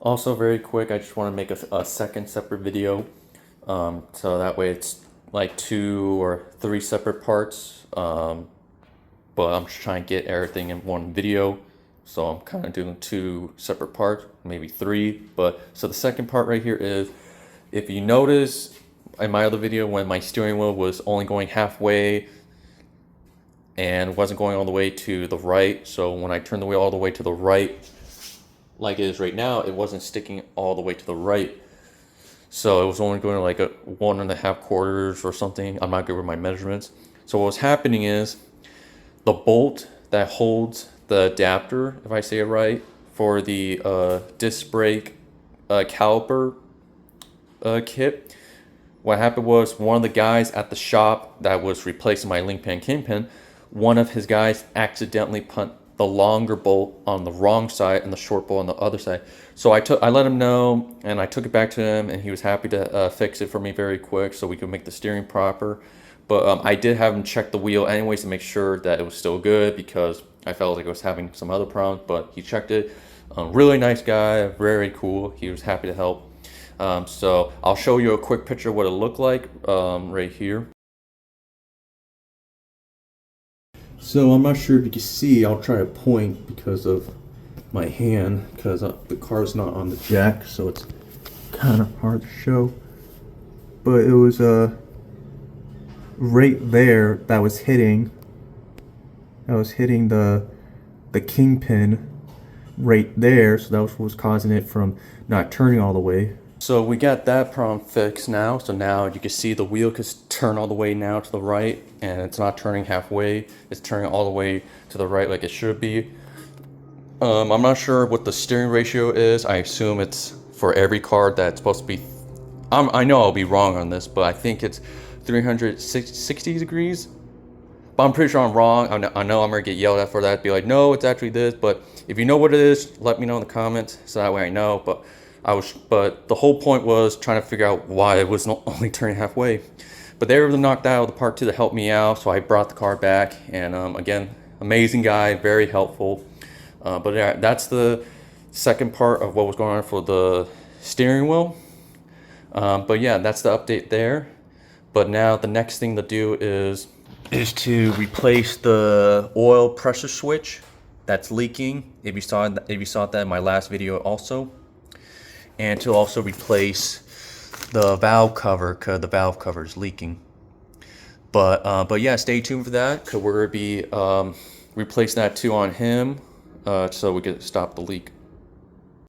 Also, very quick, I just want to make a second separate video, so that way it's like 2 or 3 separate parts. But I'm just trying to get everything in one video, so I'm kind of doing 2 separate parts, maybe 3. But so the second part right here is, if you notice in my other video when my steering wheel was only going halfway and wasn't going all the way to the right, so when I turned the wheel all the way to the right, like it is right now, it wasn't sticking all the way to the right. So it was only going like a 1.5 quarters or something. I'm not good with my measurements. So what was happening is the bolt that holds the adapter, if I say it right, for the disc brake caliper kit. What happened was one of the guys at the shop that was replacing my link pan kingpin, one of his guys accidentally put the longer bolt on the wrong side and the short bolt on the other side. So I let him know, and I took it back to him, and he was happy to fix it for me very quick so we could make the steering proper. But I did have him check the wheel anyways to make sure that it was still good, because I felt like I was having some other problems, but he checked it. Really nice guy, very cool. He was happy to help. So I'll show you a quick picture of what it looked like right here. So I'm not sure if you can see, I'll try to point because of my hand, because the car's not on the jack, so it's kind of hard to show. But it was right there that was hitting the kingpin right there, so that was what was causing it from not turning all the way. So we got that problem fixed now. So now you can see the wheel can turn all the way now to the right, and it's not turning halfway. It's turning all the way to the right like it should be. I'm not sure what the steering ratio is. I assume it's for every car that's supposed to be. I know I'll be wrong on this, but I think it's 360 degrees. But I'm pretty sure I'm wrong. I know I'm gonna get yelled at for that. Be like, no, it's actually this. But if you know what it is, let me know in the comments so that way I know. But the whole point was trying to figure out why it was not only turning halfway. But they were knocked out of the part 2 to help me out, so I brought the car back. And again, amazing guy, very helpful. But yeah, that's the second part of what was going on for the steering wheel. But yeah, that's the update there. But now the next thing to do is to replace the oil pressure switch that's leaking. If you saw that in my last video also. And to also replace the valve cover, because the valve cover is leaking. But yeah, stay tuned for that, because we're going to be replacing that too on him, so we can stop the leak.